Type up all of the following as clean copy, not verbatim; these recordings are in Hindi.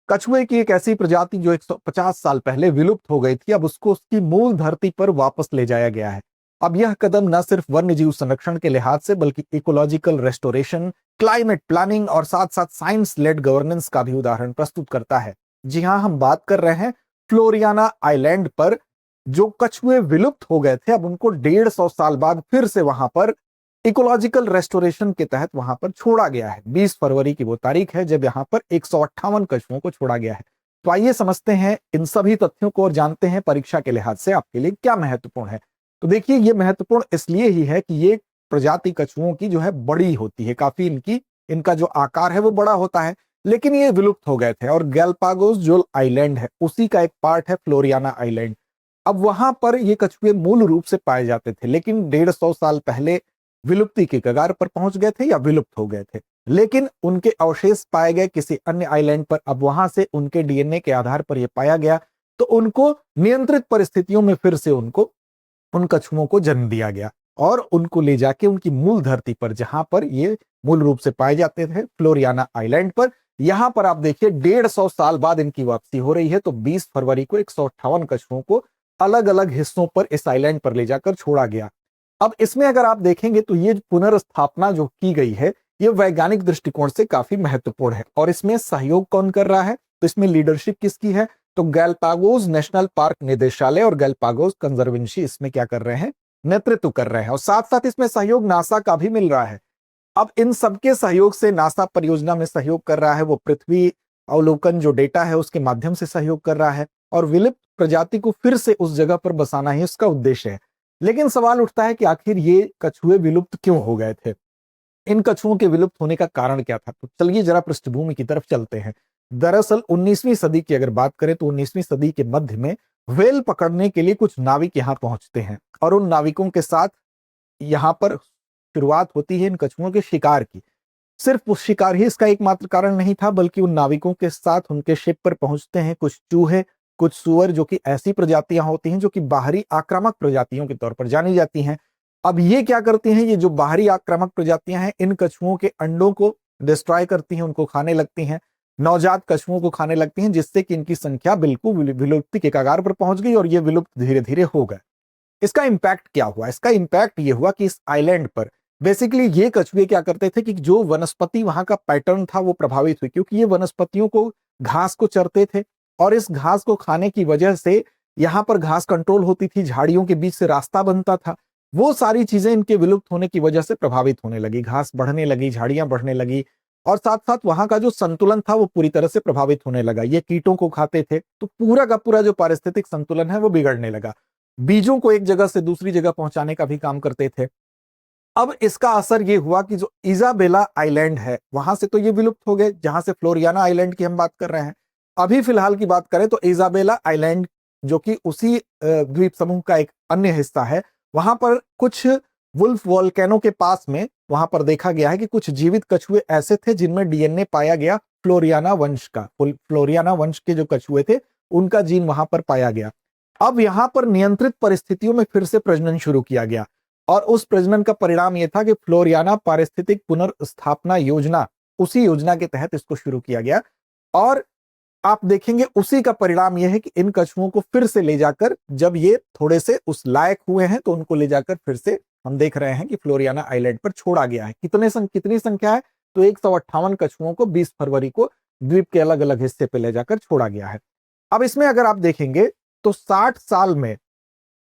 कछुए की एक ऐसी प्रजाति जो 150 साल पहले विलुप्त हो गई थी, अब उसको उसकी मूल धरती पर वापस ले जाया गया है। अब यह कदम न सिर्फ वन्य जीव संरक्षण के लिहाज से बल्कि इकोलॉजिकल रेस्टोरेशन, क्लाइमेट प्लानिंग और साथ साथ साइंस लेड गवर्नेंस का भी उदाहरण प्रस्तुत करता है। जी हाँ, हम बात कर रहे हैं फ्लोरियाना आइलैंड पर। जो कछुए विलुप्त हो गए थे, अब उनको 150 साल बाद फिर से वहां पर इकोलॉजिकल रेस्टोरेशन के तहत वहां पर छोड़ा गया है। 20 फरवरी की वो तारीख है जब यहाँ पर 158 कछुओं को छोड़ा गया है। तो आइए समझते हैं इन सभी तथ्यों को और जानते हैं परीक्षा के लिहाज से आपके लिए क्या महत्वपूर्ण है। तो देखिए, ये महत्वपूर्ण इसलिए ही है कि ये प्रजाति कछुओं की जो है बड़ी होती है, काफी इनका जो आकार है वो बड़ा होता है, लेकिन ये विलुप्त हो गए थे। और गैलापागोस जो आइलैंड है उसी का एक पार्ट है फ्लोरियाना आइलैंड। अब वहां पर ये कछुए मूल रूप से पाए जाते थे, लेकिन 150 साल पहले विलुप्ति के कगार पर पहुंच गए थे या विलुप्त हो गए थे। लेकिन उनके अवशेष पाए गए किसी अन्य आइलैंड पर। अब वहां से उनके डीएनए के आधार पर यह पाया गया, तो उनको नियंत्रित परिस्थितियों में फिर से उन कछुओं को जन्म दिया गया और उनको ले जाके उनकी मूल धरती पर, जहां पर ये मूल रूप से पाए जाते थे, फ्लोरियाना आइलैंड पर, यहां पर आप देखिए 150 साल बाद इनकी वापसी हो रही है। तो 20 फरवरी को 158 कछुओं को अलग अलग हिस्सों पर इस आइलैंड पर ले जाकर छोड़ा गया। अब इसमें अगर आप देखेंगे तो ये पुनर्स्थापना जो की गई है, ये वैज्ञानिक दृष्टिकोण से काफी महत्वपूर्ण है। और इसमें सहयोग कौन कर रहा है, तो इसमें लीडरशिप किसकी है, तो गैलापागोस नेशनल पार्क निदेशालय और गैलापागोस कंजर्वेंसी इसमें क्या कर रहे हैं, नेतृत्व कर रहे हैं। और साथ साथ इसमें सहयोग नासा का भी मिल रहा है। अब इन सबके सहयोग से नासा परियोजना में सहयोग कर रहा है, वो पृथ्वी अवलोकन जो डेटा है उसके माध्यम से सहयोग कर रहा है और विलुप्त प्रजाति को फिर से उस जगह पर बसाना ही उसका उद्देश्य है। लेकिन सवाल उठता है कि आखिर ये कछुए विलुप्त क्यों हो गए थे, इन कछुओं के विलुप्त होने का कारण क्या था। तो चलिए जरा पृष्ठभूमि की तरफ चलते हैं। दरअसल 19वीं सदी की अगर बात करें तो 19वीं सदी के मध्य में व्हेल पकड़ने के लिए कुछ नाविक यहाँ पहुंचते हैं और उन नाविकों के साथ यहाँ पर शुरुआत होती है इन कछुओं के शिकार की। सिर्फ उस शिकार ही इसका एकमात्र कारण नहीं था, बल्कि उन नाविकों के साथ उनके शिप पर पहुंचते हैं कुछ चूहे, कुछ सुअर, जो कि ऐसी प्रजातियां होती हैं जो कि बाहरी आक्रामक प्रजातियों के तौर पर जानी जाती हैं। अब ये क्या करती हैं, ये जो बाहरी आक्रामक प्रजातियां हैं इन कछुओं के अंडों को डिस्ट्रॉय करती हैं, उनको खाने लगती हैं, नवजात कछुओं को खाने लगती हैं, जिससे कि इनकी संख्या बिल्कुल विलुप्ति के कगार पर पहुंच गई और ये विलुप्त धीरे धीरे हो गए। इसका इंपैक्ट क्या हुआ, इसका इंपैक्ट ये हुआ कि इस आइलैंड पर बेसिकली ये कछुए क्या करते थे कि जो वनस्पति वहां का पैटर्न था वो प्रभावित हुई, क्योंकि ये वनस्पतियों को, घास को चरते थे और इस घास को खाने की वजह से यहाँ पर घास कंट्रोल होती थी, झाड़ियों के बीच से रास्ता बनता था। वो सारी चीजें इनके विलुप्त होने की वजह से प्रभावित होने लगी, घास बढ़ने लगी, झाड़ियां बढ़ने लगी और साथ साथ वहां का जो संतुलन था वो पूरी तरह से प्रभावित होने लगा। ये कीटों को खाते थे तो पूरा का पूरा जो पारिस्थितिक संतुलन है वो बिगड़ने लगा। बीजों को एक जगह से दूसरी जगह पहुंचाने का भी काम करते थे। अब इसका असर ये हुआ कि जो इजाबेला आइलैंड है वहां से तो ये विलुप्त हो गए, जहां से फ्लोरियाना आइलैंड की हम बात कर रहे हैं। अभी फिलहाल की बात करें तो इजाबेला आइलैंड जो कि उसी द्वीप समूह का एक अन्य हिस्सा है, वहां पर कुछ वुल्फ वोल्केनो के पास में वहां पर देखा गया है कि कुछ जीवित कछुए ऐसे थे जिनमें डीएनए पाया गया फ्लोरियाना वंश का। फ्लोरियाना वंश के जो कछुए थे उनका जीन वहां पर पाया गया। अब यहां पर नियंत्रित परिस्थितियों में फिर से प्रजनन शुरू किया गया और उस प्रजनन का परिणाम यह था कि फ्लोरियाना पारिस्थितिक पुनर्स्थापना योजना, उसी योजना के तहत इसको शुरू किया गया। और आप देखेंगे उसी का परिणाम यह है कि इन कछुओं को फिर से ले जाकर, जब ये थोड़े से उस लायक हुए हैं तो उनको ले जाकर फिर से हम देख रहे हैं कि फ्लोरियाना आइलैंड पर छोड़ा गया है। कितनी संख्या है, तो 158 कछुओं को 20 फरवरी को द्वीप के अलग अलग हिस्से पे ले जाकर छोड़ा गया है। अब इसमें अगर आप देखेंगे तो 60 साल में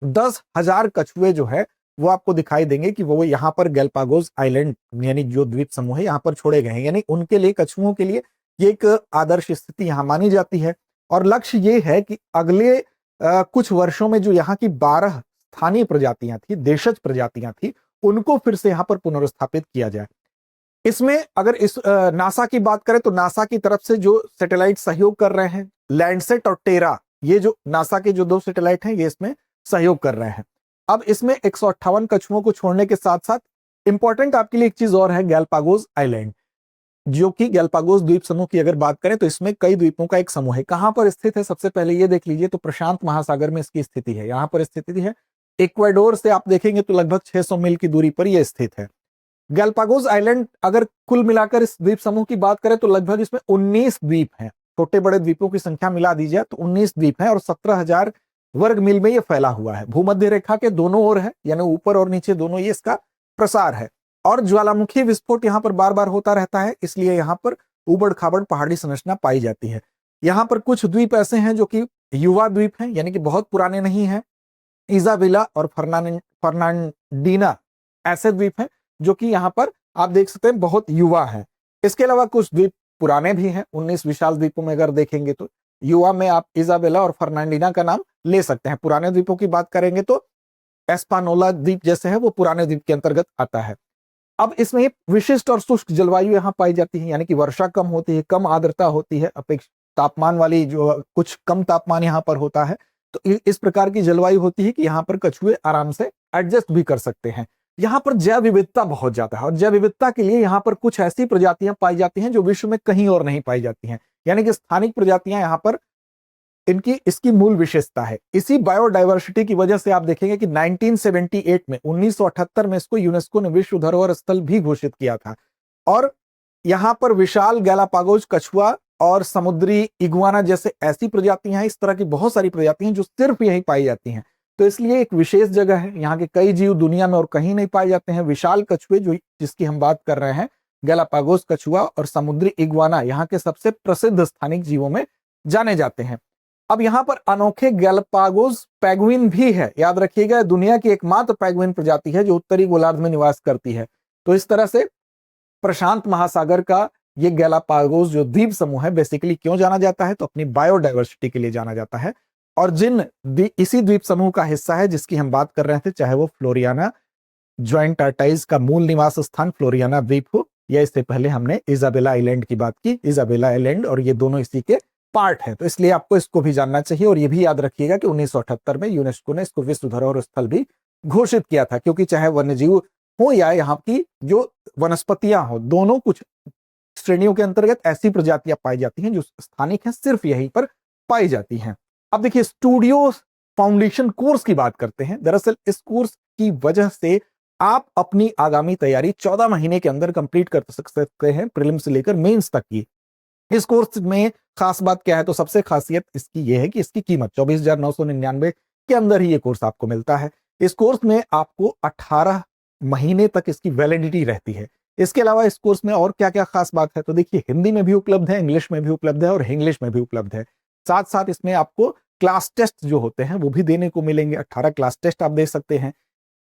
10,000 कछुए जो है वो आपको दिखाई देंगे कि वो यहाँ पर गैलापागोस आइलैंड यानी जो द्वीप समूह है यहाँ पर छोड़े गए हैं। यानी उनके लिए, कछुओं के लिए ये एक आदर्श स्थिति यहाँ मानी जाती है। और लक्ष्य ये है कि अगले कुछ वर्षों में जो यहाँ की 12 स्थानीय प्रजातियां थी, देशज प्रजातियां थी, उनको फिर से यहाँ पर पुनर्स्थापित किया जाए। इसमें अगर इस नासा की बात करें तो नासा की तरफ से जो सैटेलाइट सहयोग कर रहे हैं, लैंडसेट और टेरा, ये जो नासा के जो 2 सैटेलाइट हैं ये इसमें सहयोग कर रहे हैं। अब इसमें 158 कछुओं को छोड़ने के साथ साथ इंपॉर्टेंट आपके लिए एक चीज और है, गैलापागोस आइलैंड, जो कि गैलापागोस द्वीप समूह की अगर बात करें तो इसमें कई द्वीपों का एक समूह है। कहां पर स्थित है, सबसे पहले ये देख लीजिए, तो प्रशांत महासागर में इसकी स्थिति है, यहां पर स्थिति है। इक्वाडोर से आप देखेंगे तो लगभग 600 मील की दूरी पर यह स्थित है। गैलापागोस आइलैंड अगर कुल मिलाकर इस द्वीप समूह की बात करें तो लगभग इसमें 19 द्वीप हैं। छोटे बड़े द्वीपों की संख्या मिला दी जाए तो 19 द्वीप हैं और 17,000 वर्ग मील में ये फैला हुआ है। भूमध्य रेखा के दोनों ओर है, यानी ऊपर और नीचे दोनों ये इसका प्रसार है। और ज्वालामुखी विस्फोट यहाँ पर बार बार होता रहता है, इसलिए यहाँ पर उबड़ खाबड़ पहाड़ी संरचना पाई जाती है। यहाँ पर कुछ द्वीप ऐसे हैं जो कि युवा द्वीप हैं, यानी कि बहुत पुराने नहीं हैं। इजाबेला और फर्नांडीना ऐसे द्वीप हैं जो कि यहाँ पर आप देख सकते हैं बहुत युवा है। इसके अलावा कुछ द्वीप पुराने भी हैं। 19 विशाल द्वीपों में अगर देखेंगे तो युवा में आप इजाबेला और फर्नांडीना का नाम ले सकते हैं। पुराने द्वीपों की बात करेंगे तो एस्पानोला द्वीप जैसे है वो पुराने द्वीप के अंतर्गत आता है। अब इसमें विशिष्ट और शुष्क जलवायु यहाँ पाई जाती है, यानी कि वर्षा कम होती है, कम आर्द्रता होती है, अपेक्षित तापमान वाली जो कुछ कम तापमान यहाँ पर होता है। तो इस प्रकार की जलवायु होती है कि यहाँ पर कछुए आराम से एडजस्ट भी कर सकते हैं। यहाँ पर जैव विविधता बहुत ज्यादा है और जैव विविधता के लिए यहाँ पर कुछ ऐसी प्रजातियां पाई जाती हैं जो विश्व में कहीं और नहीं पाई जाती हैं, यानी कि स्थानिक प्रजातियां यहाँ पर इसकी मूल विशेषता है। इसी बायोडायवर्सिटी की वजह से आप देखेंगे कि 1978 में 1978 में इसको यूनेस्को ने विश्व धरोहर स्थल भी घोषित किया था। और यहाँ पर विशाल गैलापागोस कछुआ और समुद्री इगुआना जैसे ऐसी प्रजातियां हैं, इस तरह की बहुत सारी प्रजातियां जो सिर्फ यहीं पाई जाती हैं। तो इसलिए एक विशेष जगह है। यहाँ के कई जीव दुनिया में और कहीं नहीं पाए जाते हैं। विशाल कछुए जो जिसकी हम बात कर रहे हैं, गैलापागोस कछुआ और समुद्री इगुआना यहाँ के सबसे प्रसिद्ध स्थानिक जीवों में जाने जाते हैं। अब यहाँ पर अनोखे गैलापागोस पेंगुइन भी है। याद रखिएगा, दुनिया की एकमात्र पेंगुइन प्रजाति है जो उत्तरी गोलार्ध में निवास करती है। तो इस तरह से प्रशांत महासागर का ये गैलापागोस जो द्वीप समूह है बेसिकली क्यों जाना जाता है, तो अपनी बायोडायवर्सिटी के लिए जाना जाता है। और इसी द्वीप समूह का हिस्सा है जिसकी हम बात कर रहे थे, चाहे वो फ्लोरियाना ज्वाइंट टार्टाइज का मूल निवास स्थान फ्लोरियाना द्वीप हो, या इससे पहले हमने इजाबेला आइलैंड की बात की, इजाबेला आइलैंड, और ये दोनों इसी के पार्ट है। तो इसलिए आपको इसको भी जानना चाहिए। और ये भी याद रखिएगा कि 1978 में यूनेस्को ने इसको विश्व धरोहर स्थल भी घोषित किया था, क्योंकि चाहे वन्यजीव हो या यहाँ की जो वनस्पतियां हो, दोनों कुछ श्रेणियों के अंतर्गत ऐसी प्रजातियां पाई जाती हैं जो स्थानिक हैं, सिर्फ यहीं पर पाई जाती हैं। अब देखिए, स्टूडियो फाउंडेशन कोर्स की बात करते हैं। दरअसल इस कोर्स की वजह से आप अपनी आगामी तैयारी 14 महीने के अंदर कंप्लीट कर सकते हैं, प्रीलिम्स से लेकर मेंस तक की। इस कोर्स में खास बात क्या है, तो सबसे खासियत इसकी यह है कि इसकी कीमत 24,999 के अंदर ही ये कोर्स आपको मिलता है। इस कोर्स में आपको 18 महीने तक इसकी वैलिडिटी रहती है। इसके अलावा इस कोर्स में और क्या क्या खास बात है, तो देखिए, हिंदी में भी उपलब्ध है, इंग्लिश में भी उपलब्ध है और इंग्लिश में भी उपलब्ध है। साथ साथ इसमें आपको क्लास टेस्ट जो होते हैं वो भी देने को मिलेंगे। 18 क्लास टेस्ट आप दे सकते हैं।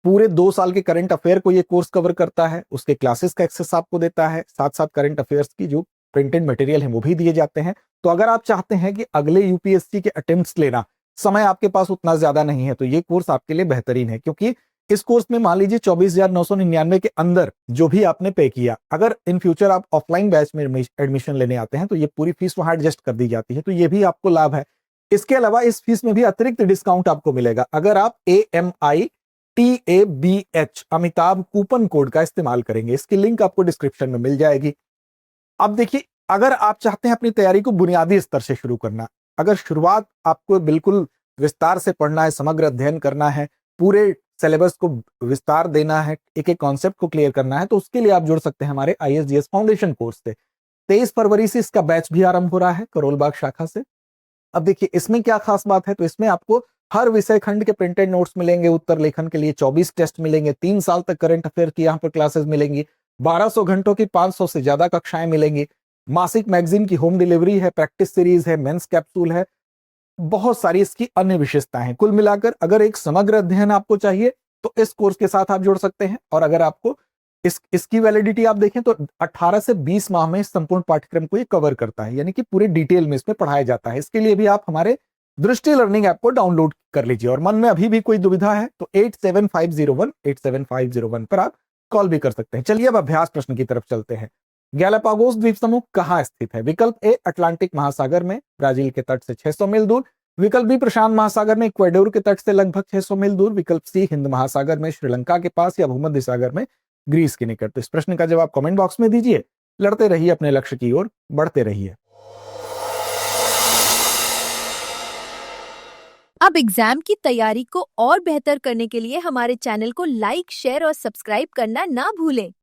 पूरे 2 साल के करंट अफेयर को ये कोर्स कवर करता है, उसके क्लासेस का एक्सेस आपको देता है। साथ साथ करंट अफेयर्स की जो प्रिंटेड मटेरियल है वो भी दिए जाते हैं। तो अगर आप चाहते हैं कि अगले यूपीएससी के अटेम्प्ट्स लेना, समय आपके पास उतना ज्यादा नहीं है, तो ये कोर्स आपके लिए बेहतरीन है। क्योंकि इस कोर्स में मान लीजिए 24,999 के अंदर जो भी आपने पे किया, अगर इन फ्यूचर आप ऑफलाइन बैच में एडमिशन लेने आते हैं तो ये पूरी फीस वहां एडजस्ट कर दी जाती है, तो ये भी आपको लाभ है। इसके अलावा इस फीस में भी अतिरिक्त डिस्काउंट आपको मिलेगा अगर आप AMITABH अमिताभ कूपन कोड का इस्तेमाल करेंगे। इसकी लिंक आपको डिस्क्रिप्शन में मिल जाएगी। अब देखिए, अगर आप चाहते हैं अपनी तैयारी को बुनियादी स्तर से शुरू करना, अगर शुरुआत आपको बिल्कुल विस्तार से पढ़ना है, समग्र अध्ययन करना है, पूरे सिलेबस को विस्तार देना है, एक एक कॉन्सेप्ट को क्लियर करना है, तो उसके लिए आप जुड़ सकते हैं हमारे ISGS फाउंडेशन कोर्स से। 23 फरवरी से इसका बैच भी आरंभ हो रहा है करोल बाग शाखा से। अब देखिए, इसमें क्या खास बात है, तो इसमें आपको हर विषय खंड के प्रिंटेड नोट्स मिलेंगे, उत्तर लेखन के लिए 24 टेस्ट मिलेंगे, 3 साल तक करंट अफेयर की यहाँ पर क्लासेस मिलेंगी, 1200 घंटों की 500 से ज्यादा कक्षाएं मिलेंगी, मासिक मैगजीन की होम डिलीवरी है, प्रैक्टिस सीरीज है, मेंस कैप्सूल है, बहुत सारी इसकी अन्य विशेषताएं हैं। कुल मिलाकर अगर एक समग्र अध्ययन आपको चाहिए तो इस कोर्स के साथ आप जुड़ सकते हैं। और अगर आपको इसकी वैलिडिटी आप देखें तो 18 से 20 माह में संपूर्ण पाठ्यक्रम को ये कवर करता है, यानी कि पूरे डिटेल में इसमें पढ़ाया जाता है। इसके लिए भी आप हमारे दृष्टि लर्निंग ऐप को डाउनलोड कर लीजिए। और मन में अभी भी कोई दुविधा है तो 87501 पर आप कॉल भी कर सकते हैं। चलिए अब अभ्यास प्रश्न की तरफ चलते हैं। गैलापागोस द्वीप समूह कहाँ स्थित है? विकल्प ए अटलांटिक महासागर में, ब्राजील के तट से 600 मील दूर। विकल्प बी प्रशांत महासागर में, इक्वाडोर के तट से लगभग 600 मील दूर। विकल्प सी हिंद महासागर में, श्रीलंका के पास, या भूमध्य सागर में, ग्रीस के निकट। तो इस प्रश्न का जवाब कमेंट बॉक्स में दीजिए। लड़ते रहिए, अपने लक्ष्य की ओर बढ़ते रहिए। अब एग्जाम की तैयारी को और बेहतर करने के लिए हमारे चैनल को लाइक, शेयर और सब्सक्राइब करना ना भूलें।